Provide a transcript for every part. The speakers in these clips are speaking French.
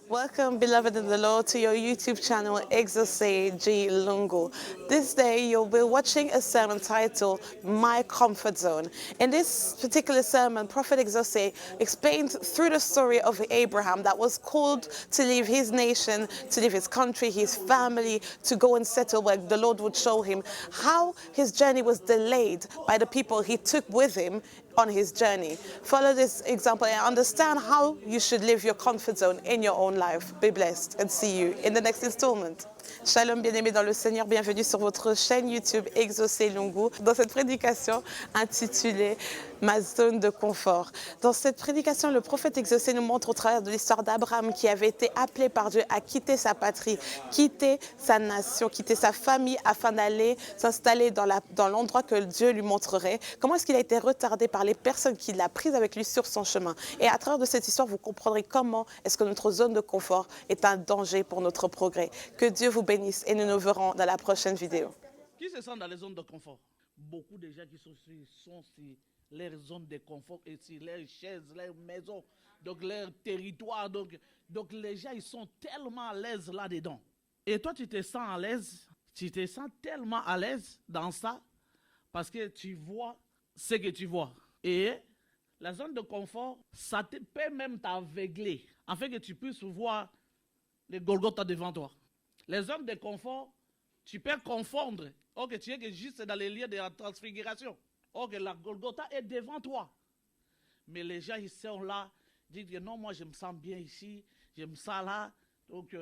Welcome, beloved in the Lord, to your YouTube channel, Exose G Lungu. This day, you'll be watching a sermon titled, My Comfort Zone. In this particular sermon, Prophet Exose explained through the story of Abraham that was called to leave his nation, to leave his country, his family, to go and settle where the Lord would show him, how his journey was delayed by the people he took with him on his journey. Follow this example and understand how you should live your comfort zone in your own life. Be blessed and see you in the next installment. Shalom, bien-aimés dans le Seigneur, bienvenue sur votre chaîne YouTube Exaucé Lungu, dans cette prédication intitulée Ma zone de confort. Dans cette prédication, le prophète Exaucé nous montre au travers de l'histoire d'Abraham qui avait été appelé par Dieu à quitter sa patrie, quitter sa nation, quitter sa famille afin d'aller s'installer dans l'endroit que Dieu lui montrerait. Comment est-ce qu'il a été retardé par les personnes qu'il a prises avec lui sur son chemin. Et à travers de cette histoire, vous comprendrez comment est-ce que notre zone de confort est un danger pour notre progrès. Que Dieu vous bénisse et nous nous verrons dans la prochaine vidéo. Qui se sent dans les zones de confort? Beaucoup de gens qui sont sur leur zone de confort et sur leurs chaises, leurs maisons, donc leur territoire. Donc les gens, ils sont tellement à l'aise là-dedans. Et toi, tu te sens à l'aise, tu te sens tellement à l'aise dans ça parce que tu vois ce que tu vois. Et la zone de confort, ça peut même t'aveugler afin que tu puisses voir les Golgotha devant toi. Les zones de confort, tu peux confondre. Ok, tu es juste dans les lieux de la transfiguration. Ok, la Golgotha est devant toi. Mais les gens, ils sont là, disent que non, moi je me sens bien ici, je me sens là. Donc,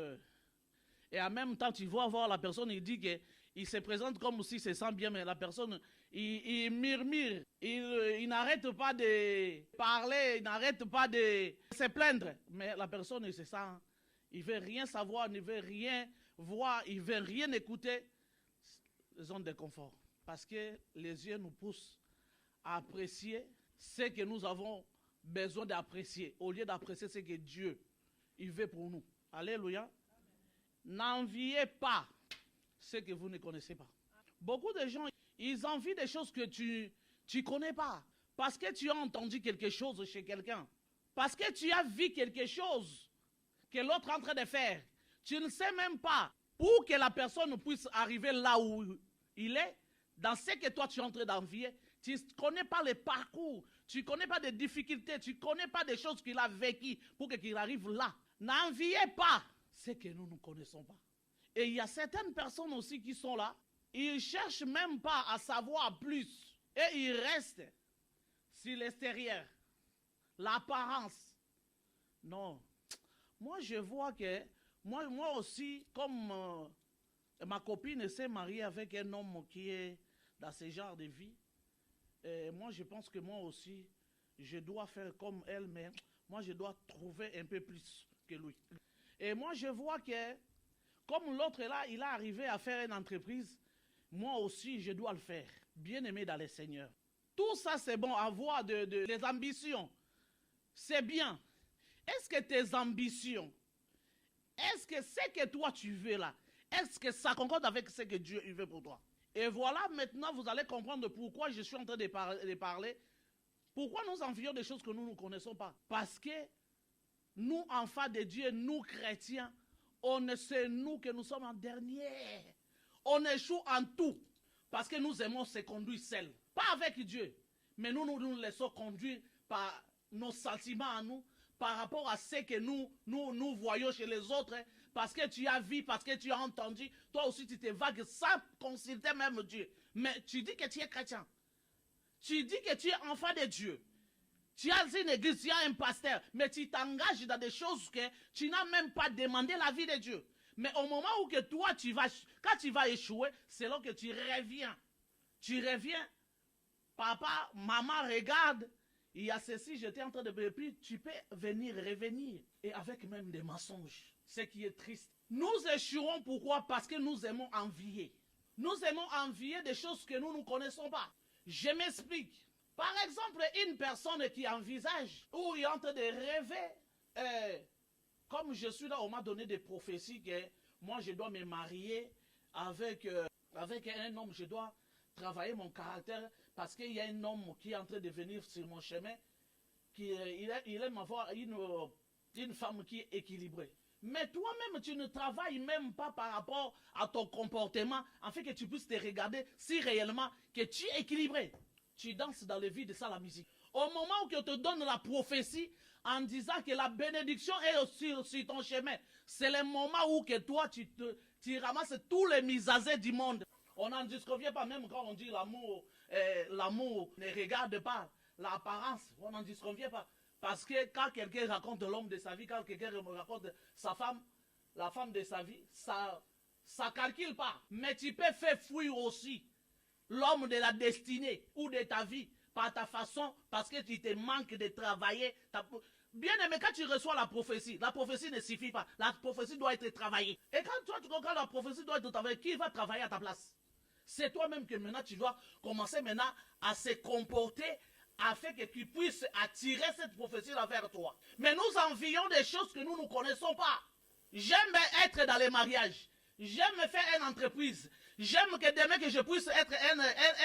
et en même temps, tu vas voir la personne, il dit qu'il se présente comme s'il se sent bien, mais la personne, il murmure, il n'arrête pas de parler, il n'arrête pas de se plaindre. Mais la personne, il se sent, il ne veut rien savoir, il ne veut rien voir, il ne veut rien écouter. Zone de confort. Parce que les yeux nous poussent à apprécier ce que nous avons besoin d'apprécier, au lieu d'apprécier ce que Dieu il veut pour nous. Alléluia. N'enviez pas ce que vous ne connaissez pas. Beaucoup de gens, ils envient des choses que tu ne connais pas. Parce que tu as entendu quelque chose chez quelqu'un. Parce que tu as vu quelque chose que l'autre est en train de faire. Tu ne sais même pas. Pour que la personne puisse arriver là où il est, dans ce que toi tu es en train d'envier, tu ne connais pas le parcours, tu ne connais pas des difficultés, tu ne connais pas des choses qu'il a vécues pour qu'il arrive là. N'enviez pas ce que nous ne connaissons pas. Et il y a certaines personnes aussi qui sont là, ils ne cherchent même pas à savoir plus. Et ils restent sur l'extérieur, l'apparence. Non. Moi, je vois que, moi aussi, comme ma copine s'est mariée avec un homme qui est dans ce genre de vie, et moi, je pense que moi aussi, je dois faire comme elle, mais moi, je dois trouver un peu plus que lui. Et moi, je vois que, comme l'autre là, il est arrivé à faire une entreprise, moi aussi, je dois le faire. Bien aimé dans le Seigneur. Tout ça, c'est bon, avoir des ambitions. C'est bien. Est-ce que tes ambitions, est-ce que ce que toi tu veux là, est-ce que ça concorde avec ce que Dieu veut pour toi? Et voilà, maintenant vous allez comprendre pourquoi je suis en train de parler. Pourquoi nous envions des choses que nous ne connaissons pas? Parce que nous, enfants de Dieu, nous chrétiens, on sait nous que nous sommes en dernier. On échoue en tout. Parce que nous aimons se conduire seuls. Pas avec Dieu. Mais nous laissons conduire par nos sentiments à nous, par rapport à ce que nous voyons chez les autres, parce que tu as vu, parce que tu as entendu, toi aussi tu te vagues sans consulter même Dieu. Mais tu dis que tu es chrétien. Tu dis que tu es enfant de Dieu. Tu as une église, tu as un pasteur, mais tu t'engages dans des choses que tu n'as même pas demandé la vie de Dieu. Mais au moment où que toi, quand tu vas échouer, c'est là que tu reviens. Tu reviens. Papa, maman, regarde. Il y a ceci, j'étais en train de... Et puis tu peux revenir. Et avec même des mensonges. Ce qui est triste. Nous échouons pourquoi? Parce que nous aimons envier. Nous aimons envier des choses que nous ne connaissons pas. Je m'explique. Par exemple, une personne qui envisage ou est en train de rêver, comme je suis là, on m'a donné des prophéties que moi je dois me marier avec un homme, je dois travailler mon caractère parce qu'il y a un homme qui est en train de venir sur mon chemin, il aime avoir une femme qui est équilibrée. Mais toi-même, tu ne travailles même pas par rapport à ton comportement, afin que tu puisses te regarder si réellement que tu es équilibré. Tu danses dans le vide sans la musique. Au moment où on te donne la prophétie en disant que la bénédiction est sur ton chemin, c'est le moment où que toi, tu ramasses tous les misazés du monde. On n'en disconvient pas, même quand on dit l'amour ne regarde pas l'apparence, on n'en disconvient pas. Parce que quand quelqu'un raconte l'homme de sa vie, quand quelqu'un raconte sa femme, la femme de sa vie, ça calcule pas. Mais tu peux faire fuir aussi l'homme de la destinée ou de ta vie par ta façon, parce que tu te manques de travailler. Bien aimé, quand tu reçois la prophétie ne suffit pas. La prophétie doit être travaillée. Et quand toi tu comprends la prophétie doit être travaillée, qui va travailler à ta place? C'est toi-même que maintenant tu dois commencer maintenant à se comporter afin que tu puisses attirer cette prophétie-là vers toi. Mais nous envions des choses que nous ne connaissons pas. J'aime être dans les mariages. J'aime faire une entreprise. J'aime que demain que je puisse être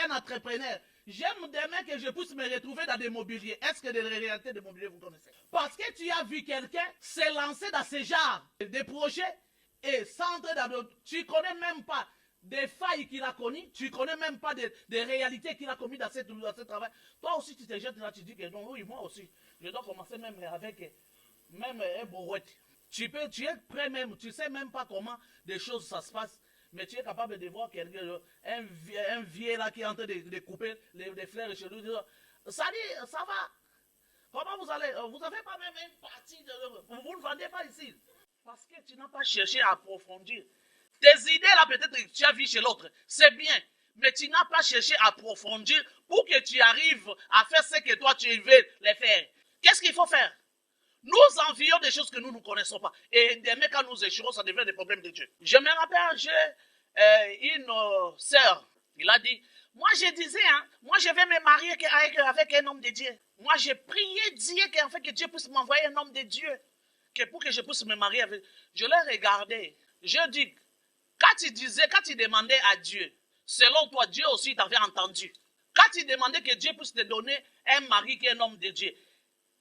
un entrepreneur. J'aime demain que je puisse me retrouver dans des mobiliers. Est-ce que des réalités de mobilier vous connaissez? Parce que tu as vu quelqu'un se lancer dans ce genre de projets et s'entrer dans d'autres. Tu ne connais même pas des failles qu'il a connues, tu ne connais même pas des réalités qu'il a commises dans ce travail. Toi aussi, tu te jettes là, tu dis que non, oui, moi aussi, je dois commencer même avec un borouette. Tu es prêt même, tu ne sais même pas comment des choses ça se passe, mais tu es capable de voir quelqu'un, un vieux là qui est en train de couper les fleurs chez lui. Ça dit, ça va. Comment vous allez? Vous n'avez pas même une partie de. Vous ne vendez pas ici. Parce que tu n'as pas cherché à approfondir. Tes idées là, peut-être que tu as vu chez l'autre, c'est bien, mais tu n'as pas cherché à approfondir pour que tu arrives à faire ce que toi tu veux les faire. Qu'est-ce qu'il faut faire? Nous envions des choses que nous ne connaissons pas. Et demain, quand nous échouons, ça devient des problèmes de Dieu. Je me rappelle, j'ai une sœur, il a dit, moi je disais, moi je vais me marier avec un homme de Dieu. Moi j'ai prié Dieu afin que Dieu puisse m'envoyer un homme de Dieu, pour que je puisse me marier avec. Je l'ai regardé, je dis, quand tu demandais à Dieu, selon toi, Dieu aussi t'avait entendu. Quand tu demandais que Dieu puisse te donner un mari qui est un homme de Dieu,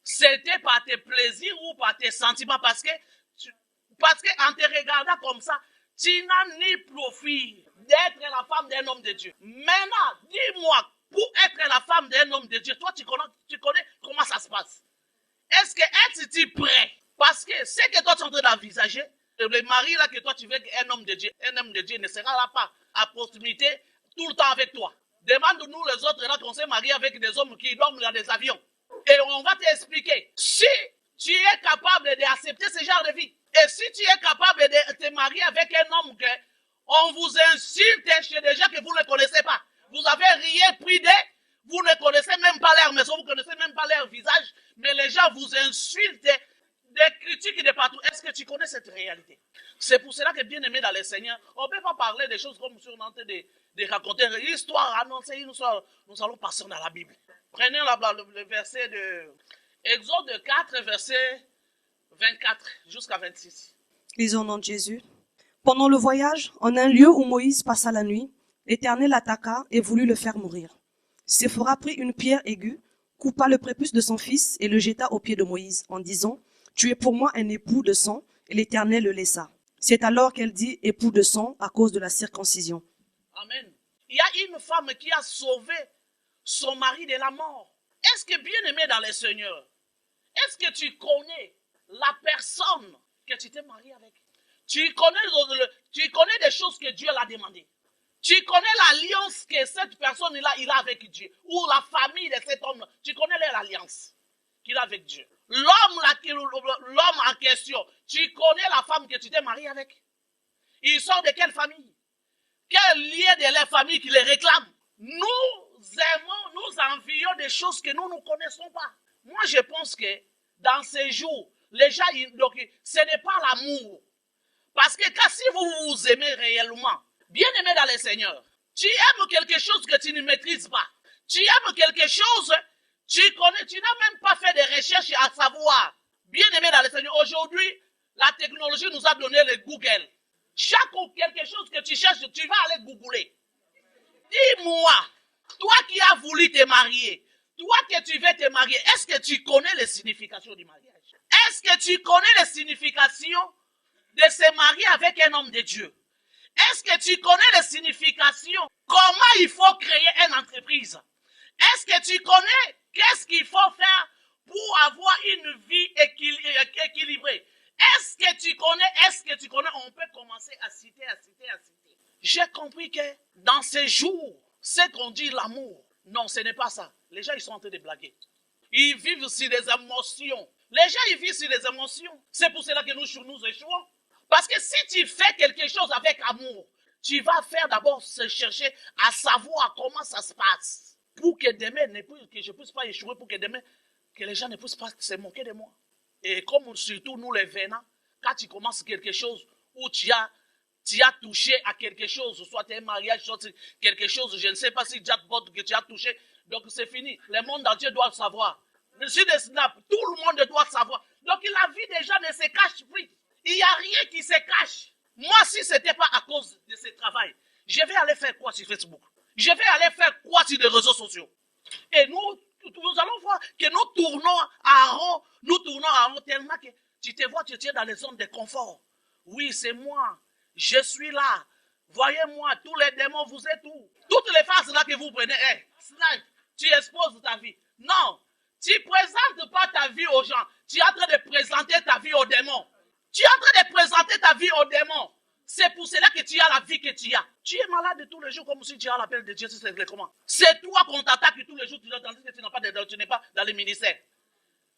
c'était par tes plaisirs ou par tes sentiments, parce que en te regardant comme ça, tu n'as ni profit d'être la femme d'un homme de Dieu. Maintenant, dis-moi, pour être la femme d'un homme de Dieu, toi tu connais comment ça se passe. Est-ce que es-tu prêt? Parce que ce que toi tu es en train d'envisager, le mari là que toi tu veux un homme de Dieu ne sera là pas à proximité tout le temps avec toi. Demande-nous les autres là qu'on s'est marié avec des hommes qui dorment dans des avions. Et on va t'expliquer. Si tu es capable d'accepter ce genre de vie, et si tu es capable de te marier avec un homme que on vous insulte chez des gens que vous ne connaissez pas, vous avez rien pris d'eux, vous ne connaissez même pas leur maison, vous ne connaissez même pas leur visage, mais les gens vous insultent, des critiques de partout. Est-ce que tu connais cette réalité? C'est pour cela que, bien aimé dans le Seigneur, on ne peut pas parler des choses comme si on est en train de raconter une histoire, annoncer une histoire. Nous allons passer dans la Bible. Prenez le verset de Exode 4, verset 24 jusqu'à 26. Lisons au nom de Jésus. Pendant le voyage, en un lieu où Moïse passa la nuit, l'Éternel attaqua et voulut le faire mourir. Séphora prit une pierre aiguë, coupa le prépuce de son fils et le jeta aux pieds de Moïse, en disant, « Tu es pour moi un époux de sang, et l'Éternel le laissa. » C'est alors qu'elle dit « époux de sang » à cause de la circoncision. Amen. Il y a une femme qui a sauvé son mari de la mort. Est-ce que, bien aimé dans le Seigneur, est-ce que tu connais la personne que tu t'es marié avec? Tu connais des choses que Dieu l'a demandé. Tu connais l'alliance que cette personne-là il a avec Dieu. Ou la famille de cet homme-là. Tu connais l'alliance qu'il a avec Dieu. L'homme en question, tu connais la femme que tu t'es marié avec. Il sort de quelle famille? Quel lien de la famille qui les réclame? Nous aimons, nous envions des choses que nous ne connaissons pas. Moi, je pense que dans ces jours, les gens, ce n'est pas l'amour. Parce que si vous vous aimez réellement, bien aimé dans le Seigneur, tu aimes quelque chose que tu ne maîtrises pas. Tu aimes quelque chose, tu connais, tu n'as même pas fait de recherches à savoir. Bien aimé dans le Seigneur, aujourd'hui, la technologie nous a donné le Google. Quelque chose que tu cherches, tu vas aller googler. Dis-moi, toi qui as voulu te marier, toi que tu veux te marier, est-ce que tu connais les significations du mariage? Est-ce que tu connais les significations de se marier avec un homme de Dieu. Est-ce que tu connais les significations? Comment il faut créer une entreprise? Est-ce que tu connais qu'est-ce qu'il faut faire pour avoir une vie équilibrée? Est-ce que tu connais, on peut commencer à citer. J'ai compris que dans ces jours, ce qu'on dit l'amour, non, ce n'est pas ça. Les gens, ils sont en train de blaguer. Ils vivent sur des émotions. Les gens, ils vivent sur des émotions. C'est pour cela que nous échouons. Parce que si tu fais quelque chose avec amour, tu vas faire d'abord se chercher à savoir comment ça se passe. Pour que demain, que je ne puisse pas échouer, pour que demain, que les gens ne puissent pas se moquer de moi. Et comme surtout nous les venants, quand tu commences quelque chose où tu as touché à quelque chose, soit un mariage, soit quelque chose, je ne sais pas si jackpot que tu as touché, donc c'est fini. Le monde entier doit le savoir. Sur des snaps, tout le monde doit savoir. Donc la vie des gens ne se cache plus. Il n'y a rien qui se cache. Moi, si ce n'était pas à cause de ce travail, je vais aller faire quoi sur Facebook? Je vais aller faire quoi sur les réseaux sociaux? Et nous allons voir que nous tournons en rond tellement que tu te vois, tu es dans les zones de confort. Oui, c'est moi. Je suis là. Voyez-moi, tous les démons, vous êtes où? Toutes les phases là que vous prenez, snipe, tu exposes ta vie. Non, tu ne présentes pas ta vie aux gens. Tu es en train de présenter ta vie aux démons. Tu es en train de présenter ta vie aux démons. C'est pour cela que tu as la vie que tu as. Tu es malade tous les jours comme si tu as l'appel de Dieu. C'est comment? C'est toi qu'on t'attaque tous les jours. Tu n'es pas dans le ministère.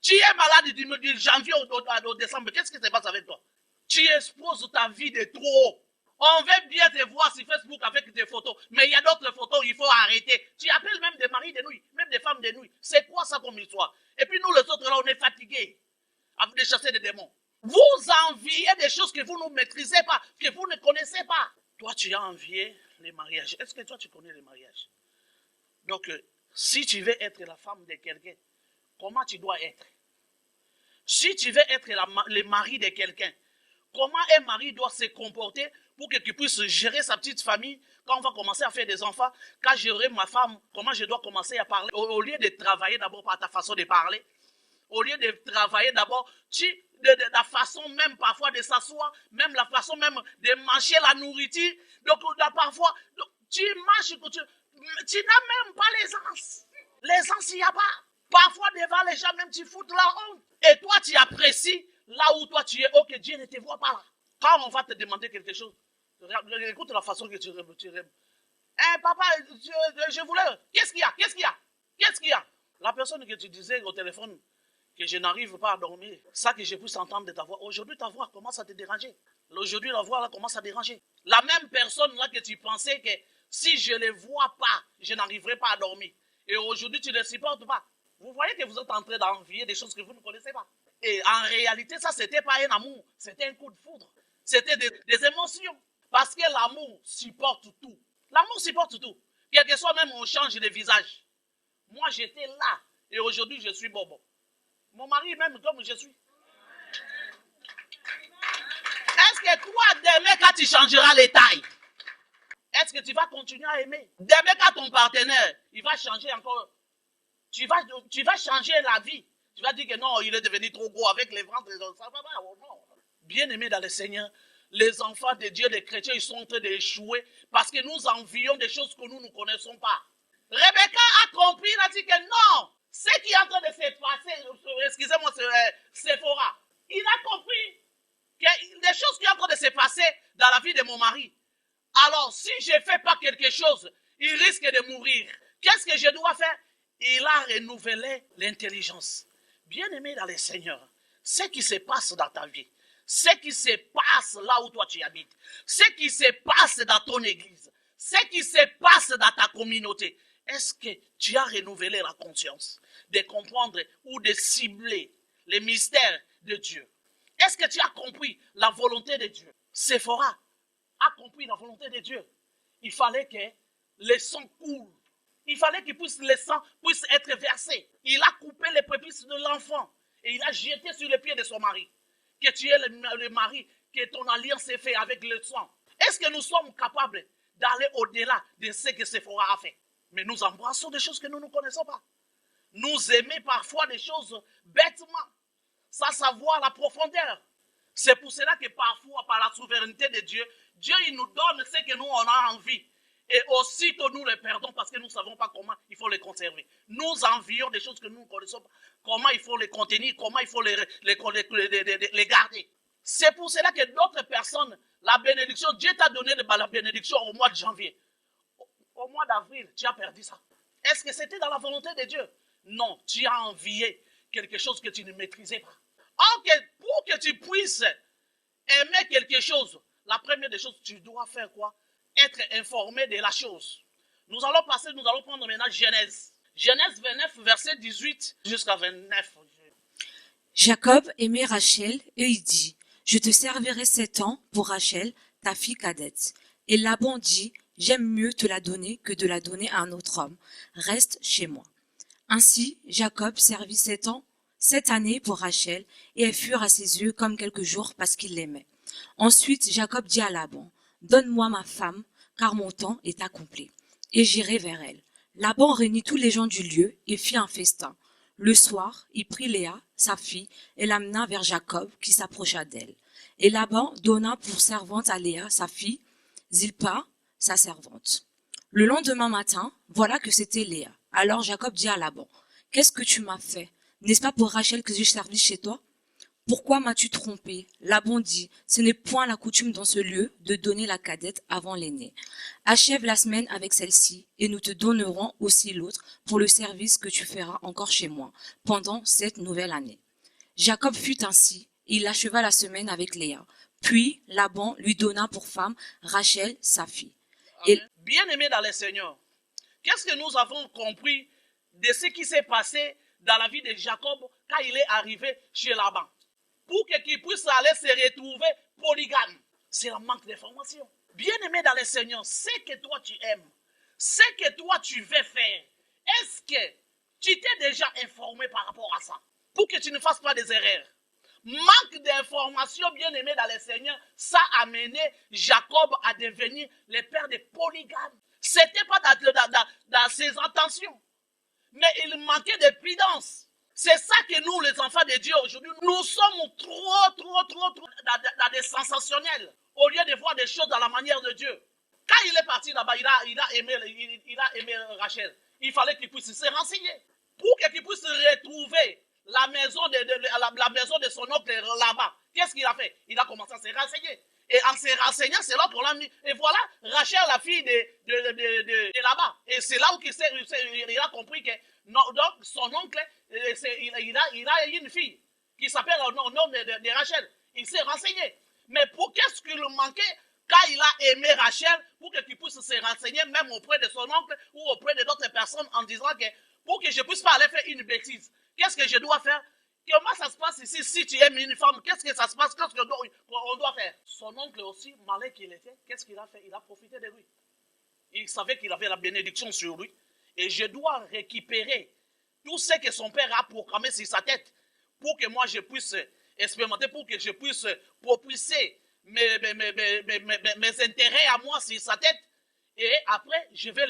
Tu es malade du janvier au décembre. Qu'est-ce qui se passe avec toi? Tu exposes ta vie de trop. On veut bien te voir sur Facebook avec des photos. Mais il y a d'autres photos, il faut arrêter. Tu appelles même des maris de nuit, même des femmes de nuit. C'est quoi ça comme histoire? Et puis nous les autres là, on est fatigués avec de chasser des démons. Vous enviez des choses que vous ne maîtrisez pas, que vous ne connaissez pas. Toi, tu as envié les mariages. Est-ce que toi, tu connais les mariages? Donc, si tu veux être la femme de quelqu'un, comment tu dois être? Si tu veux être le mari de quelqu'un, comment un mari doit se comporter pour qu'il puisse gérer sa petite famille quand on va commencer à faire des enfants, quand j'aurai ma femme, comment je dois commencer à parler? Au lieu de travailler d'abord par ta façon de parler, au lieu de travailler d'abord, de la façon même parfois de s'asseoir, même la façon même de manger la nourriture. Donc parfois, tu manges, tu n'as même pas l'aisance. L'aisance, il n'y a pas. Parfois devant les gens, même tu fous de la honte. Et toi, tu apprécies là où toi tu es. Oh, que Dieu ne te voit pas là. Quand on va te demander quelque chose, écoute la façon que tu rêves. Papa, je voulais... Qu'est-ce qu'il y a? Qu'est-ce qu'il y a? La personne que tu disais au téléphone, que je n'arrive pas à dormir, ça que je puisse entendre de ta voix. Aujourd'hui, ta voix commence à te déranger. Aujourd'hui, la voix là commence à déranger. La même personne là que tu pensais que si je ne les vois pas, je n'arriverai pas à dormir. Et aujourd'hui, tu ne les supportes pas. Vous voyez que vous êtes en train d'envier des choses que vous ne connaissez pas. Et en réalité, ça, ce n'était pas un amour. C'était un coup de foudre. C'était des émotions. Parce que l'amour supporte tout. L'amour supporte tout. Quel que soit même, on change de visage. Moi, j'étais là. Et aujourd'hui, je suis bobo. Mon mari, même comme je suis. Est-ce que toi, demain, quand tu changeras les tailles, est-ce que tu vas continuer à aimer? Demain, quand ton partenaire, il va changer encore. Tu vas changer la vie. Tu vas dire que non, il est devenu trop gros avec les ventres. Ça va pas. Oh non. Bien aimé dans le Seigneur, les enfants de Dieu, les chrétiens, ils sont en train d'échouer parce que nous envions des choses que nous ne connaissons pas. Rebecca a compris, il a dit que non. Ce qui est en train de se passer, excusez-moi, Sephora, il a compris que les choses qui sont en train de se passer dans la vie de mon mari. Alors, si je ne fais pas quelque chose, il risque de mourir. Qu'est-ce que je dois faire? Il a renouvelé l'intelligence. Bien-aimé dans le Seigneur, ce qui se passe dans ta vie, ce qui se passe là où toi tu habites, ce qui se passe dans ton église, ce qui se passe dans ta communauté, est-ce que tu as renouvelé la conscience de comprendre ou de cibler les mystères de Dieu? Est-ce que tu as compris la volonté de Dieu? Sephora a compris la volonté de Dieu. Il fallait que le sang coule. Il fallait que le sang puisse être versé. Il a coupé les prépuces de l'enfant et il a jeté sur les pieds de son mari. Que tu es le mari, que ton alliance est faite avec le sang. Est-ce que nous sommes capables d'aller au-delà de ce que Sephora a fait? Mais nous embrassons des choses que nous ne connaissons pas. Nous aimons parfois des choses bêtement, sans savoir la profondeur. C'est pour cela que parfois, par la souveraineté de Dieu, Dieu il nous donne ce que nous on a envie. Et aussitôt nous les perdons parce que nous ne savons pas comment il faut les conserver. Nous envions des choses que nous ne connaissons pas. Comment il faut les contenir, comment il faut les garder. C'est pour cela que d'autres personnes, la bénédiction, Dieu t'a donné la bénédiction au mois de janvier. Au mois d'avril, tu as perdu ça. Est-ce que c'était dans la volonté de Dieu? Non, tu as envié quelque chose que tu ne maîtrisais pas. Or, pour que tu puisses aimer quelque chose, la première des choses, tu dois faire quoi? Être informé de la chose. Nous allons prendre maintenant Genèse. Genèse 29, verset 18 jusqu'à 29. Jacob aimait Rachel et il dit, je te servirai 7 ans pour Rachel, ta fille cadette. Et Laban dit, j'aime mieux te la donner que de la donner à un autre homme. Reste chez moi. Ainsi, Jacob servit 7 années pour Rachel, et elles furent à ses yeux comme quelques jours parce qu'il l'aimait. Ensuite, Jacob dit à Laban, donne-moi ma femme, car mon temps est accompli, et j'irai vers elle. Laban réunit tous les gens du lieu et fit un festin. Le soir, il prit Léa, sa fille, et l'amena vers Jacob, qui s'approcha d'elle. Et Laban donna pour servante à Léa, sa fille, Zilpa, sa servante. Le lendemain matin, voilà que c'était Léa. Alors Jacob dit à Laban, qu'est-ce que tu m'as fait? N'est-ce pas pour Rachel que j'ai servi chez toi? Pourquoi m'as-tu trompé? Laban dit, ce n'est point la coutume dans ce lieu de donner la cadette avant l'aînée. Achève la semaine avec celle-ci, et nous te donnerons aussi l'autre pour le service que tu feras encore chez moi, pendant cette nouvelle année. Jacob fut ainsi, et il acheva la semaine avec Léa. Puis Laban lui donna pour femme Rachel, sa fille. Et bien-aimés dans le Seigneur, qu'est-ce que nous avons compris de ce qui s'est passé dans la vie de Jacob quand il est arrivé chez Laban? Pour qu'il puisse aller se retrouver polygame. C'est un manque d'information. Bien-aimé dans le Seigneur, ce que toi tu aimes, ce que toi tu veux faire, est-ce que tu t'es déjà informé par rapport à ça? Pour que tu ne fasses pas des erreurs. Manque d'information, bien-aimé dans le Seigneur, ça a amené Jacob à devenir le père des polygames. Ce n'était pas dans ses intentions, mais il manquait de prudence. C'est ça que nous, les enfants de Dieu, aujourd'hui, nous sommes trop dans des sensationnels, au lieu de voir des choses dans la manière de Dieu. Quand il est parti là-bas, il a aimé Rachel. Il fallait qu'il puisse se renseigner. Pour qu'il puisse retrouver la maison de son oncle là-bas. Qu'est-ce qu'il a fait? Il a commencé à se renseigner. Et en se renseignant, c'est là pour l'amener. Et voilà, Rachel, la fille de là-bas. Et c'est là où il a compris que donc son oncle, il a une fille qui s'appelle au nom de Rachel. Il s'est renseigné. Mais pour qu'est-ce qu'il manquait quand il a aimé Rachel, pour qu'il puisse se renseigner même auprès de son oncle ou auprès de d'autres personnes en disant que pour que je ne puisse pas aller faire une bêtise, qu'est-ce que je dois faire? Comment ça se passe ici? Si tu aimes une femme, qu'est-ce que ça se passe? Qu'est-ce qu'on doit faire? Son oncle aussi, malin qu'il était, qu'est-ce qu'il a fait? Il a profité de lui. Il savait qu'il avait la bénédiction sur lui. Et je dois récupérer tout ce que son père a proclamé sur sa tête pour que moi je puisse expérimenter, pour que je puisse propulser mes intérêts à moi sur sa tête. Et après, je vais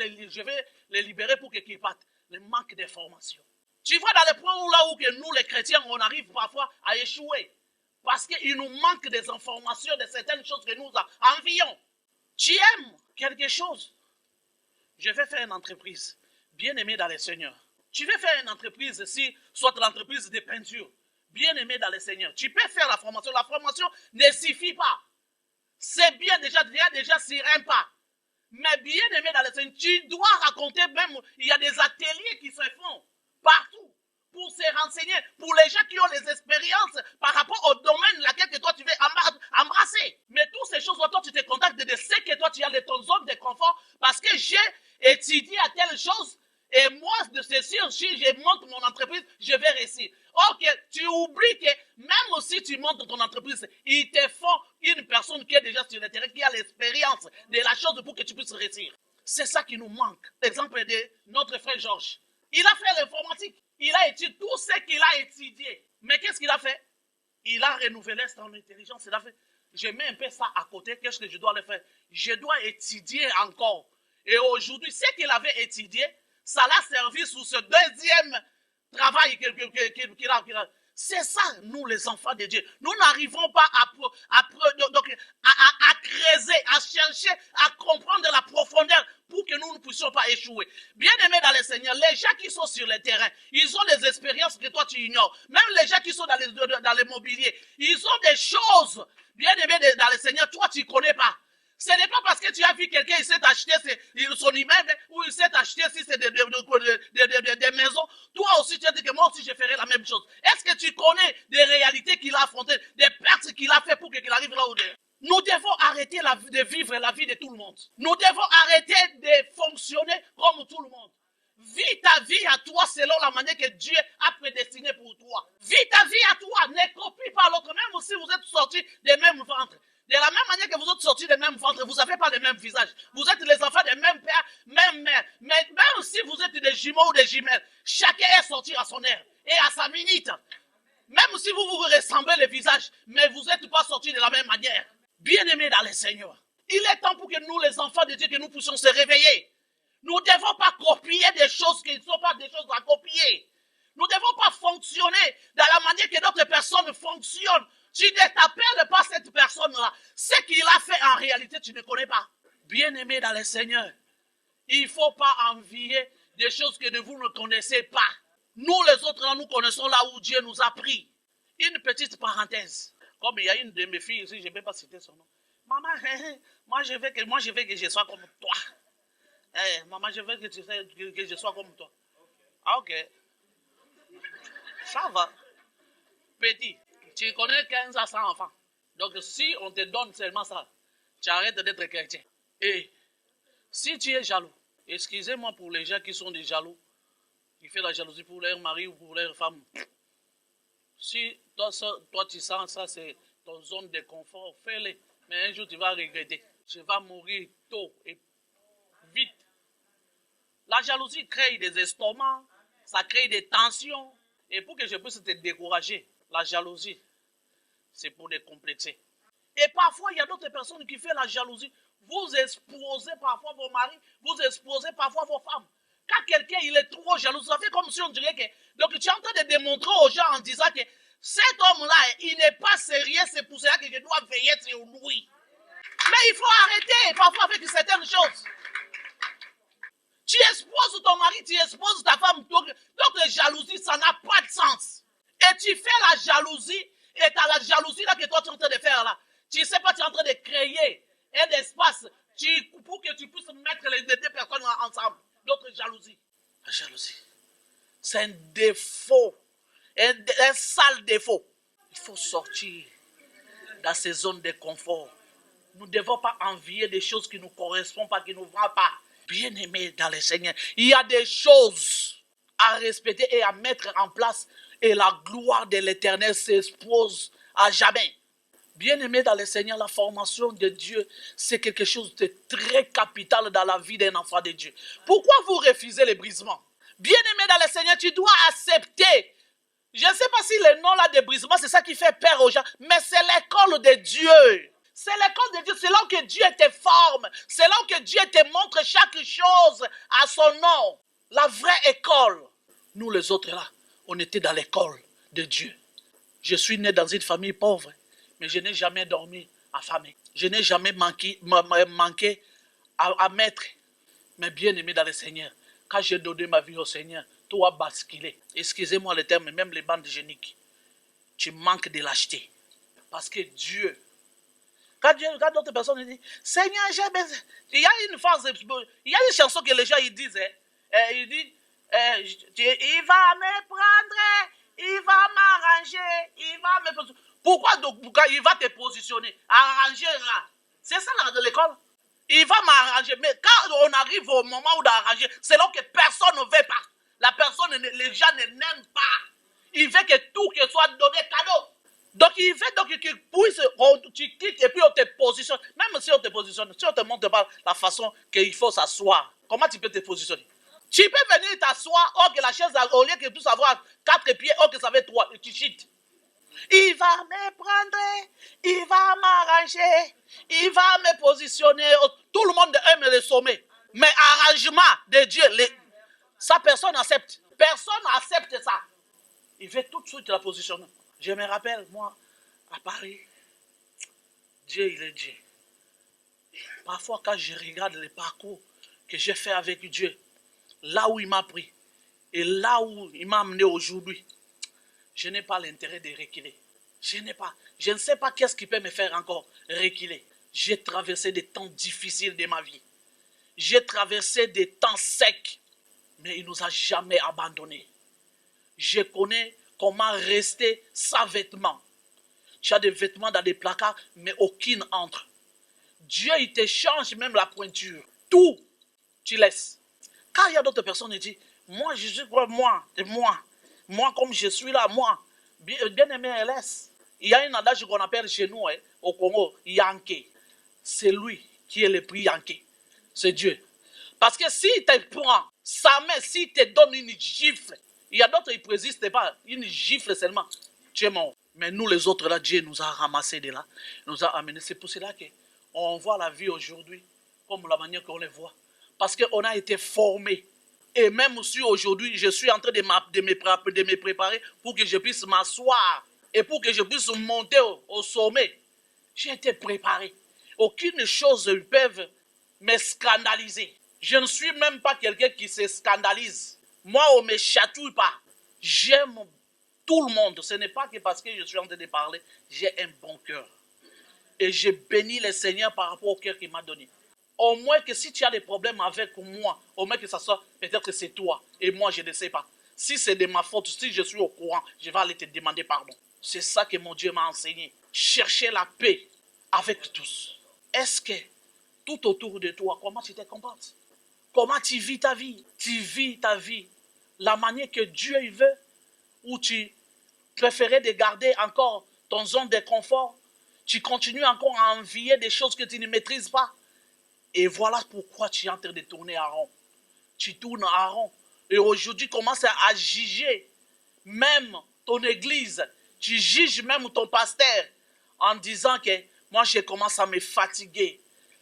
les libérer pour qu'ils partent. Le manque d'information. Tu vois dans les points où que nous, les chrétiens, on arrive parfois à échouer. Parce qu'il nous manque des informations de certaines choses que nous envions. Tu aimes quelque chose. Je vais faire une entreprise. Bien-aimé dans le Seigneur. Tu veux faire une entreprise ici, soit l'entreprise de peinture. Bien-aimé dans le Seigneur. Tu peux faire la formation. La formation ne suffit pas. C'est bien déjà sur un pas. Mais bien-aimé dans le Seigneur, tu dois raconter même, il y a des ateliers qui se font partout pour se renseigner, pour les gens qui ont les expériences par rapport au domaine laquelle que toi tu veux embrasser. Mais toutes ces choses, toi tu te contactes de ce que toi tu as de ton zone de confort parce que j'ai étudié à telle chose et moi, c'est sûr, si je monte mon entreprise, je vais réussir. Ok, tu oublies que même si tu montes ton entreprise, ils te font une personne qui est déjà sur le terrain, qui a l'expérience de la chose pour que tu puisses réussir. C'est ça qui nous manque. L'exemple de notre frère Georges. Il a fait l'informatique. Il a étudié tout ce qu'il a étudié. Mais qu'est-ce qu'il a fait? Il a renouvelé son intelligence. Il a fait, je mets un peu ça à côté. Qu'est-ce que je dois le faire? Je dois étudier encore. Et aujourd'hui, ce qu'il avait étudié, ça l'a servi sous ce deuxième travail qu'il a. C'est ça, nous les enfants de Dieu. Nous n'arrivons pas à creuser, à chercher, à comprendre la profondeur pour que nous ne puissions pas échouer. Bien-aimés dans le Seigneur, les gens qui sont sur le terrain, ils ont des expériences que toi tu ignores. Même les gens qui sont dans l'immobilier, ils ont des choses, bien-aimés dans le Seigneur, toi tu ne connais pas. Ce n'est pas parce que tu as vu quelqu'un, il s'est acheté son immeuble ou il s'est acheté si c'est des maisons. Toi aussi, tu as dit que moi aussi, je ferai la même chose. Est-ce que tu connais des réalités qu'il a affrontées, des pertes qu'il a fait pour qu'il arrive là où il est? Nous devons arrêter de vivre la vie de tout le monde. Nous devons arrêter de fonctionner comme tout le monde. Vis ta vie à toi selon la manière que Dieu a prédestiné pour toi. Vis ta vie à toi, ne copie pas l'autre, même si vous êtes sortis des mêmes ventres. De la même manière que vous êtes sortis des mêmes ventres, vous n'avez pas le même visage. Vous êtes les enfants des mêmes pères, même mère. Mais même si vous êtes des jumeaux ou des jumelles, chacun est sorti à son heure et à sa minute. Même si vous vous ressemblez les visages, mais vous n'êtes pas sortis de la même manière. Bien-aimés dans le Seigneur, il est temps pour que nous, les enfants de Dieu, que nous puissions se réveiller. Nous ne devons pas copier des choses qui ne sont pas des choses à copier. Nous ne devons pas fonctionner dans la manière que d'autres personnes fonctionnent. Tu ne t'appelles pas cette personne-là. Ce qu'il a fait en réalité, tu ne connais pas. Bien-aimé dans le Seigneur, il ne faut pas envier des choses que vous ne connaissez pas. Nous, les autres, là, nous connaissons là où Dieu nous a pris. Une petite parenthèse. Comme il y a une de mes filles ici, je ne vais pas citer son nom. Maman, moi je veux que je sois comme toi. Maman, je veux que je sois comme toi. Ah, ok. Ça va. Petit. Tu connais 15 à 100 enfants. Donc, si on te donne seulement ça, tu arrêtes d'être chrétien. Et si tu es jaloux, excusez-moi pour les gens qui sont des jaloux, qui font la jalousie pour leur mari ou pour leur femme. Si toi tu sens ça, c'est ton zone de confort, fais-le. Mais un jour, tu vas regretter. Tu vas mourir tôt et vite. La jalousie crée des estomacs, ça crée des tensions. Et pour que je puisse te décourager, la jalousie, c'est pour décomplexer. Et parfois, il y a d'autres personnes qui font la jalousie. Vous exposez parfois vos maris, vous exposez parfois vos femmes. Quand quelqu'un il est trop jaloux, ça fait comme si on dirait que... Donc tu es en train de démontrer aux gens en disant que cet homme-là, il n'est pas sérieux, c'est pour cela que je dois veiller sur lui. Mais il faut arrêter parfois avec certaines choses. Tu exposes ton mari, tu exposes ta femme. Donc la jalousie, ça n'a pas de sens. Et tu fais la jalousie, et tu as la jalousie là que toi tu es en train de faire là. Tu ne sais pas, tu es en train de créer un espace pour que tu puisses mettre les deux personnes ensemble. D'autres jalousie. La jalousie, c'est un défaut, un sale défaut. Il faut sortir dans ces zones de confort. Nous ne devons pas envier des choses qui ne nous correspondent pas, qui ne nous vont pas. Bien-aimés dans le Seigneur, il y a des choses à respecter et à mettre en place et la gloire de l'Éternel s'expose à jamais. Bien-aimés dans le Seigneur, la formation de Dieu, c'est quelque chose de très capital dans la vie d'un enfant de Dieu. Pourquoi vous refusez les brisements? Bien-aimé dans le Seigneur, tu dois accepter. Je ne sais pas si le nom là de brisement, c'est ça qui fait peur aux gens, mais c'est l'école de Dieu. C'est l'école de Dieu, c'est là que Dieu te forme, c'est là que Dieu te montre chaque chose à son nom. La vraie école. Nous les autres là, on était dans l'école de Dieu. Je suis né dans une famille pauvre, mais je n'ai jamais dormi affamé. Je n'ai jamais manqué à maître. Mais bien aimé dans le Seigneur, quand j'ai donné ma vie au Seigneur, tout a basculé. Excusez-moi le terme, même les bandes géniques. Tu manques de lâcheté. Parce que Dieu, quand d'autres personnes disent, Seigneur, j'ai besoin. Il y a une phrase, il y a une chanson que les gens ils disent, il dit, il va me prendre, il va m'arranger, il va me positionner. Pourquoi donc il va te positionner? Arranger là. C'est ça là de l'école. Il va m'arranger. Mais quand on arrive au moment où d'arranger, c'est là que personne ne veut pas. La personne, les gens ne n'aiment pas. Il veut que tout que soit donné cadeau. Donc il veut donc qu'il puisse, tu quittes et puis on te positionne. Même si on te positionne, si on ne te montre pas la façon qu'il faut s'asseoir, comment tu peux te positionner? Tu peux venir t'asseoir, or que la chaise, au lieu que tu puisses avoir 4 pieds, or que ça fait 3, et tu chites. Il va me prendre, il va m'arranger, il va me positionner. Tout le monde aime le sommet. Mais arrangement de Dieu, ça personne n'accepte. Personne n'accepte ça. Il fait tout de suite la positionner. Je me rappelle, moi, à Paris, Dieu, il est Dieu. Parfois, quand je regarde le parcours que j'ai fait avec Dieu, là où il m'a pris, et là où il m'a amené aujourd'hui, je n'ai pas l'intérêt de reculer. Je ne sais pas qu'est-ce qui peut me faire encore reculer. J'ai traversé des temps difficiles de ma vie. J'ai traversé des temps secs, mais il ne nous a jamais abandonnés. Je connais comment rester sans vêtements. Tu as des vêtements dans des placards, mais aucune entre. Dieu, il te change même la pointure. Tout, tu laisses. Quand il y a d'autres personnes qui disent, moi, je suis quoi, moi, comme je suis là, moi, bien aimé, laisse. Il y a un adage qu'on appelle chez nous, au Congo, Yankee. C'est lui qui est le plus Yankee. C'est Dieu. Parce que s'il te prend sa main, s'il te donne une gifle, il y a d'autres qui ne résistent pas, une gifle seulement, tu es mort. Mais nous les autres là, Dieu nous a ramassés de là, nous a amenés. C'est pour cela qu'on voit la vie aujourd'hui comme la manière qu'on les voit. Parce qu'on a été formés. Et même si aujourd'hui, je suis en train de me préparer pour que je puisse m'asseoir et pour que je puisse monter au sommet, j'ai été préparé. Aucune chose ne peut me scandaliser. Je ne suis même pas quelqu'un qui se scandalise. Moi, on ne me chatouille pas. J'aime tout le monde. Ce n'est pas que parce que je suis en train de parler, j'ai un bon cœur. Et je bénis le Seigneur par rapport au cœur qu'il m'a donné. Au moins que si tu as des problèmes avec moi, au moins que ça soit, peut-être que c'est toi. Et moi, je ne sais pas. Si c'est de ma faute, si je suis au courant, je vais aller te demander pardon. C'est ça que mon Dieu m'a enseigné. Chercher la paix avec tous. Est-ce que tout autour de toi, comment tu te comportes? Comment tu vis ta vie? Tu vis ta vie la manière que Dieu veut, ou tu préférais de garder encore ton zone de confort? Tu continues encore à envier des choses que tu ne maîtrises pas? Et voilà pourquoi tu es en train de tourner à rond. Tu tournes à rond. Et aujourd'hui, commence à juger même ton église. Tu juges même ton pasteur en disant que moi, je commence à me fatiguer.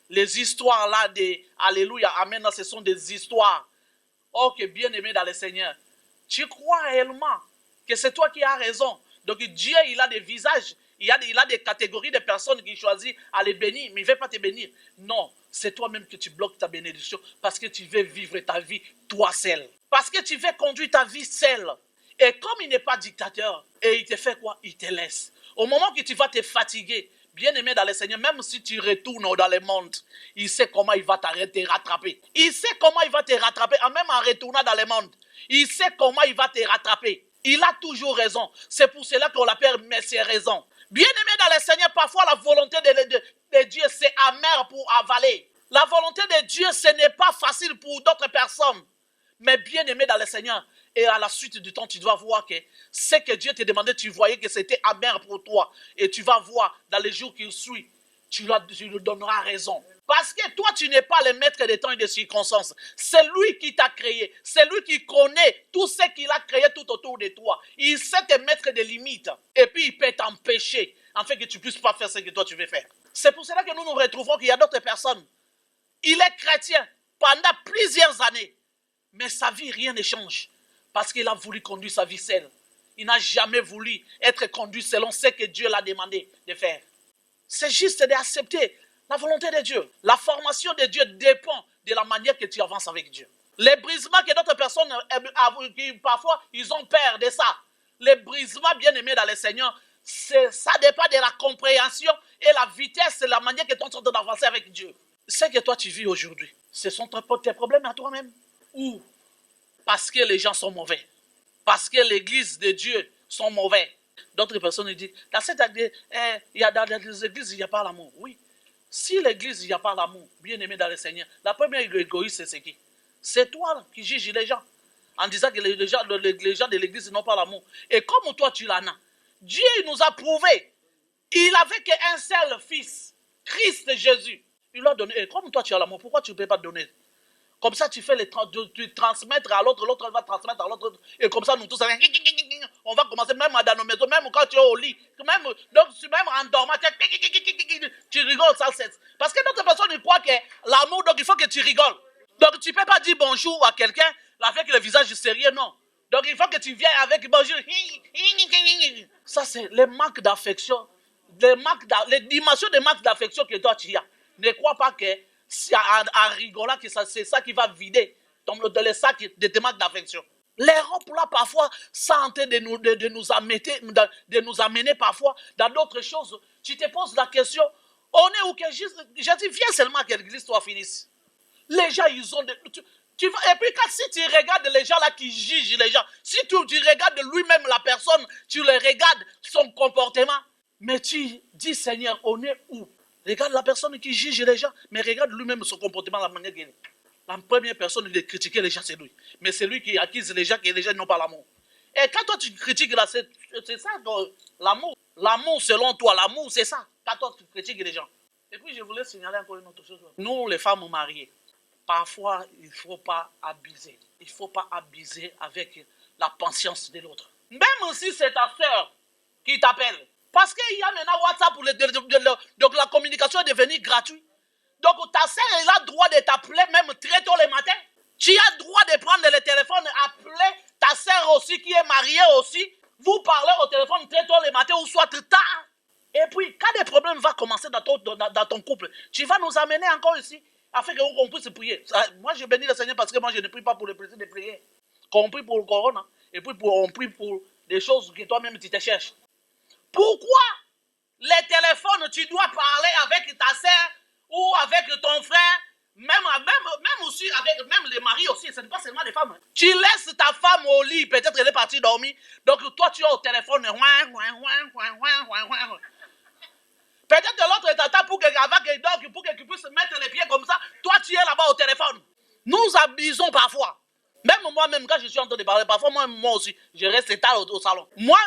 Les histoires là de Alléluia, Amen, ce sont des histoires. Oh, que bien aimé dans le Seigneur. Tu crois réellement que c'est toi qui as raison. Donc Dieu, il a des visages. Il a des catégories de personnes qui choisissent à les bénir, mais il ne veut pas te bénir. Non, c'est toi-même que tu bloques ta bénédiction parce que tu veux vivre ta vie toi seul. Parce que tu veux conduire ta vie seul. Et comme il n'est pas dictateur, et il te fait quoi? Il te laisse. Au moment que tu vas te fatiguer, bien aimé dans le Seigneur, même si tu retournes dans le monde, il sait comment il va te rattraper. Il sait comment il va te rattraper, même en retournant dans le monde. Il sait comment il va te rattraper. Il a toujours raison. C'est pour cela qu'on l'appelle Messie raison. Bien aimé dans le Seigneur, parfois la volonté de Dieu, c'est amer pour avaler. La volonté de Dieu, ce n'est pas facile pour d'autres personnes. Mais bien aimé dans le Seigneur, et à la suite du temps, tu dois voir que ce que Dieu te demandait, tu voyais que c'était amer pour toi. Et tu vas voir dans les jours qui suivent, tu lui donneras raison. Parce que toi, tu n'es pas le maître des temps et des circonstances. C'est lui qui t'a créé. C'est lui qui connaît tout ce qu'il a créé tout autour de toi. Il sait te mettre des limites. Et puis, il peut t'empêcher, afin que tu ne puisses pas faire ce que toi, tu veux faire. C'est pour cela que nous nous retrouvons qu'il y a d'autres personnes. Il est chrétien pendant plusieurs années. Mais sa vie, rien ne change. Parce qu'il a voulu conduire sa vie seul. Il n'a jamais voulu être conduit selon ce que Dieu l'a demandé de faire. C'est juste d'accepter la volonté de Dieu. La formation de Dieu dépend de la manière que tu avances avec Dieu. Les brisements que d'autres personnes, parfois, ils ont peur de ça. Les brisements bien aimés dans le Seigneur, ça dépend de la compréhension et la vitesse et la manière que tu es en train d'avancer avec Dieu. Ce que toi tu vis aujourd'hui, ce sont tes problèmes à toi-même. Ou parce que les gens sont mauvais. Parce que l'église de Dieu sont mauvais. D'autres personnes disent, dans les églises, il n'y a pas l'amour. Oui. Si l'église, il n'y a pas l'amour, bien aimé dans le Seigneur, la première égoïste, c'est qui? C'est toi qui juges les gens. En disant que les gens de l'église n'ont pas l'amour. Et comme toi, tu l'en as. Dieu nous a prouvé. Il n'avait qu'un seul fils, Christ Jésus. Il l'a donné. Et comme toi, tu as l'amour, pourquoi tu ne peux pas donner? Comme ça, tu fais tu transmettre à l'autre, l'autre va transmettre à l'autre. Et comme ça, nous tous, on va commencer même dans nos maisons, même quand tu es au lit. Même en dormant, tu rigoles sans cesse. Parce que d'autres personnes, ils croient que l'amour, donc il faut que tu rigoles. Donc tu ne peux pas dire bonjour à quelqu'un avec le visage sérieux, non. Donc il faut que tu viennes avec bonjour. Ça, c'est le manque d'affection. Les dimensions de manque d'affection que toi tu as. Ne crois pas que c'est en rigolant que c'est ça qui va vider dans les sacs de tes manques d'affection. L'Europe, là, parfois, ça en train de nous amener parfois dans d'autres choses. Tu te poses la question, on est où que je dis, viens seulement que l'histoire finisse. Les gens, ils ont... et puis, si tu regardes les gens là qui jugent les gens, si tu regardes lui-même la personne, tu le regardes, son comportement, mais tu dis, Seigneur, on est où? Regarde la personne qui juge les gens, mais regarde lui-même son comportement, la manière qu'il est. La première personne de critiquer les gens, c'est lui. Mais c'est lui qui accuse les gens que les gens n'ont pas l'amour. Et quand toi tu critiques là, c'est ça l'amour. L'amour selon toi, l'amour c'est ça. Quand toi tu critiques les gens. Et puis je voulais signaler encore une autre chose. Nous les femmes mariées, parfois il ne faut pas abuser. Il ne faut pas abuser avec la patience de l'autre. Même si c'est ta soeur qui t'appelle. Parce qu'il y a maintenant WhatsApp donc la communication est devenue gratuite. Donc ta soeur elle a le droit de t'appeler même très tôt le matin. Tu as le droit de prendre le téléphone, appeler ta soeur aussi qui est mariée aussi. Vous parlez au téléphone très tôt le matin ou soit tard. Et puis quand des problèmes vont commencer dans ton couple, tu vas nous amener encore ici afin qu'on puisse prier. Moi je bénis le Seigneur parce que moi je ne prie pas pour le plaisir de prier. Qu'on prie pour le corona et puis on prie pour des choses que toi-même tu te cherches. Pourquoi les téléphones tu dois parler avec ta soeur ou avec ton frère, même aussi avec même les maris aussi, ce n'est pas seulement les femmes. Tu laisses ta femme au lit, peut-être elle est partie dormir, donc toi tu es au téléphone. Peut-être l'autre t'attend pour qu'il puisse mettre les pieds comme ça, toi tu es là-bas au téléphone. Nous abusons parfois. Même moi-même, quand je suis en train de parler, parfois moi aussi, je reste tard au salon. Moi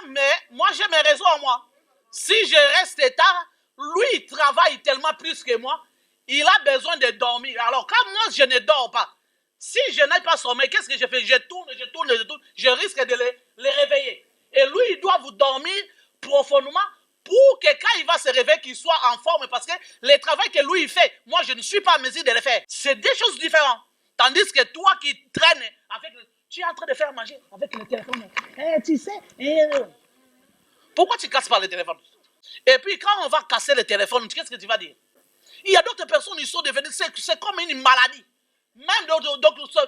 j'ai mes raisons à moi. Si je reste tard, lui il travaille tellement plus que moi, il a besoin de dormir. Alors, quand moi, je ne dors pas, si je n'ai pas sommeil, qu'est-ce que je fais? Je tourne, je risque de les réveiller. Et lui, il doit vous dormir profondément pour que quand il va se réveiller, qu'il soit en forme. Parce que le travail que lui, il fait, moi, je ne suis pas en mesure de le faire. C'est deux choses différentes. Tandis que toi qui traînes tu es en train de faire manger avec le téléphone. Tu sais, pourquoi tu ne casses pas le téléphone? Et puis, quand on va casser le téléphone, qu'est-ce que tu vas dire? Il y a d'autres personnes qui sont devenues, c'est comme une maladie. Même donc ça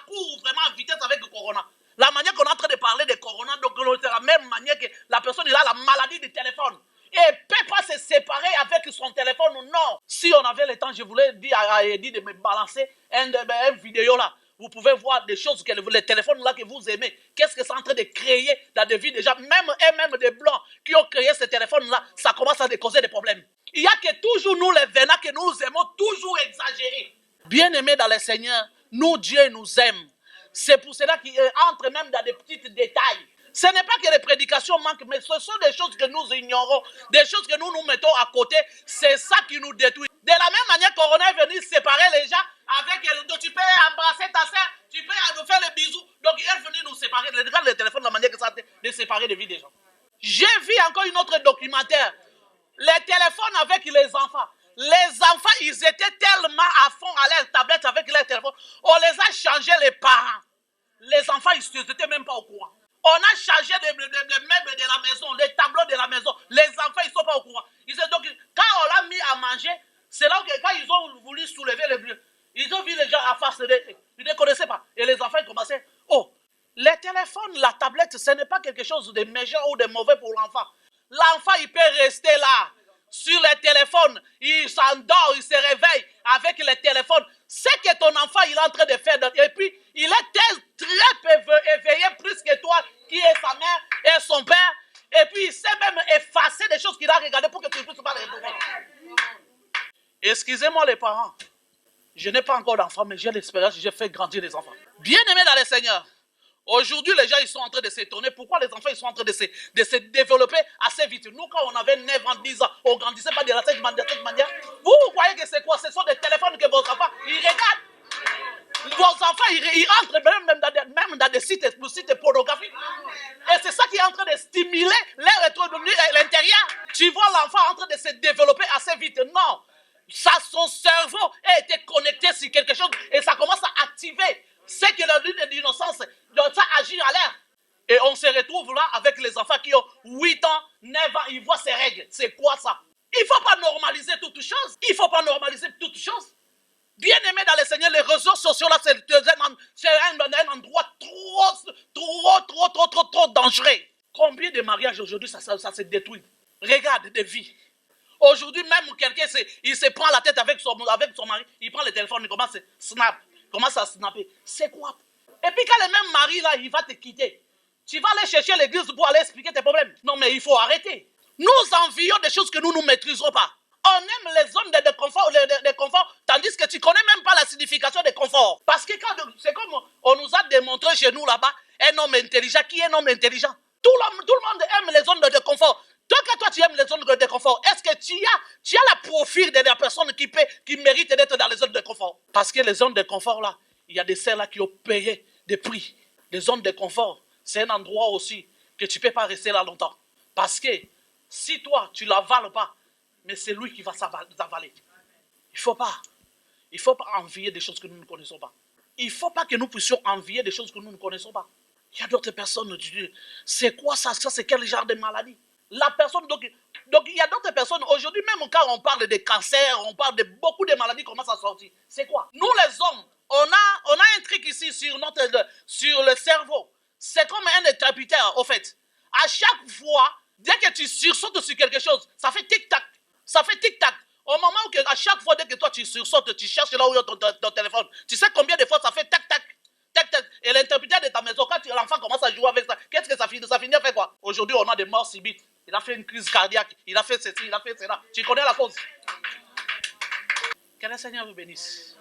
court vraiment en vitesse avec le corona. La manière qu'on est en train de parler de corona, donc c'est la même manière que la personne il a la maladie du téléphone. Et elle ne peut pas se séparer avec son téléphone, non. Si on avait le temps, je voulais dire à Eddie de me balancer une vidéo là. Vous pouvez voir des choses, les téléphones là que vous aimez. Qu'est-ce que c'est en train de créer dans des vies déjà. Même des blancs qui ont créé ces téléphones là, ça commence à causer des problèmes. Il y a que toujours nous les venants que nous aimons toujours exagérer. Bien-aimés dans le Seigneur, nous Dieu nous aime. C'est pour cela qu'il entre même dans des petits détails. Ce n'est pas que les prédications manquent, mais ce sont des choses que nous ignorons, des choses que nous mettons à côté. C'est ça qui nous détruit. De la même manière, Corona est venu séparer les gens donc tu peux embrasser ta soeur, tu peux nous faire les bisous. Donc il est venu nous séparer. Regarde le téléphone, la manière que ça a de séparer des vies des gens. J'ai vu encore une autre documentaire. Les téléphones avec les enfants. Les enfants, ils étaient tellement à fond à leur tablette avec leur téléphone. On les a changés les parents. Les enfants, ils n'étaient même pas au courant. On a changé les meubles de la maison, les tableaux de la maison. Les enfants, ils ne sont pas au courant. Donc, quand on l'a mis à manger, c'est là que quand ils ont voulu soulever le bleu, ils ont vu les gens à face, ils ne connaissaient pas. Et les enfants, ils commençaient, les téléphones, la tablette, ce n'est pas quelque chose de méchant ou de mauvais pour l'enfant. L'enfant, il peut rester là, sur le téléphone. Il s'endort, il se réveille avec le téléphone. C'est que ton enfant, il est en train de faire. Et puis, il est très éveillé, plus que toi, qui est sa mère et son père. Et puis, il sait même effacer des choses qu'il a regardées pour que tu ne puisses pas les retrouver. Excusez-moi les parents. Je n'ai pas encore d'enfants, mais j'ai l'expérience, j'ai fait grandir les enfants. Bien-aimés dans le Seigneur. Aujourd'hui, les gens ils sont en train de s'étonner. Pourquoi les enfants ils sont en train de se développer assez vite? Nous, quand on avait 9 ans, 10 ans, on ne grandissait pas de cette manière. Vous croyez que c'est quoi? Ce sont des téléphones que vos enfants, ils regardent. Vos enfants, ils rentrent même dans des sites pornographiques. Et c'est ça qui est en train de stimuler l'intérieur. Tu vois l'enfant en train de se développer assez vite. Non. Son cerveau a été connecté sur quelque chose et ça commence à activer C'est que la lune d'innocence, ça agit à l'air. Et on se retrouve là avec les enfants qui ont 8 ans, 9 ans, ils voient ces règles. C'est quoi ça? Il ne faut pas normaliser toutes choses. Il ne faut pas normaliser toutes choses. Bien aimé dans le Seigneur, les réseaux sociaux là, c'est un endroit trop dangereux. Combien de mariages aujourd'hui, ça se détruit? Regarde des vies. Aujourd'hui, même quelqu'un, il se prend la tête avec son mari, il prend le téléphone, il commence à snapper. C'est quoi? Et puis quand le même mari là, il va te quitter, tu vas aller chercher l'église pour aller expliquer tes problèmes. Non, mais il faut arrêter. Nous envions des choses que nous ne maîtriserons pas. On aime les zones de confort, tandis que tu ne connais même pas la signification de confort. Parce que c'est comme on nous a démontré chez nous là-bas, un homme intelligent. Qui est un homme intelligent? Tout le monde aime les zones de confort. Donc, quand toi tu aimes les zones de confort, est-ce que tu as le profil de la personne qui mérite d'être dans les zones de confort? Parce que les zones de confort là, il y a des celles-là qui ont payé des prix. Les zones de confort, c'est un endroit aussi que tu ne peux pas rester là longtemps. Parce que si toi, tu ne l'avales pas, mais c'est lui qui va s'avaler. Il ne faut pas envier des choses que nous ne connaissons pas. Il ne faut pas que nous puissions envier des choses que nous ne connaissons pas. Il y a d'autres personnes qui disent, c'est quoi ça? Ça, c'est quel genre de maladie? La personne, donc il y a d'autres personnes, aujourd'hui, même quand on parle de cancer, on parle de beaucoup de maladies qui commencent à sortir. C'est quoi? Nous, les hommes, on a un truc ici sur le cerveau. C'est comme un interrupteur, au fait. À chaque fois, dès que tu sursautes sur quelque chose, ça fait tic-tac. Ça fait tic-tac. Au moment où, à chaque fois, dès que toi tu sursautes, tu cherches là où il y a ton téléphone. Tu sais combien de fois ça fait tac-tac? Tac-tac. Et l'interrupteur de ta maison, quand l'enfant commence à jouer avec ça, qu'est-ce que ça finit? Ça finit à faire quoi? Aujourd'hui, on a des morts subites. Il a fait une crise cardiaque. Il a fait ceci, il a fait cela. Tu connais la cause. Que le Seigneur vous bénisse.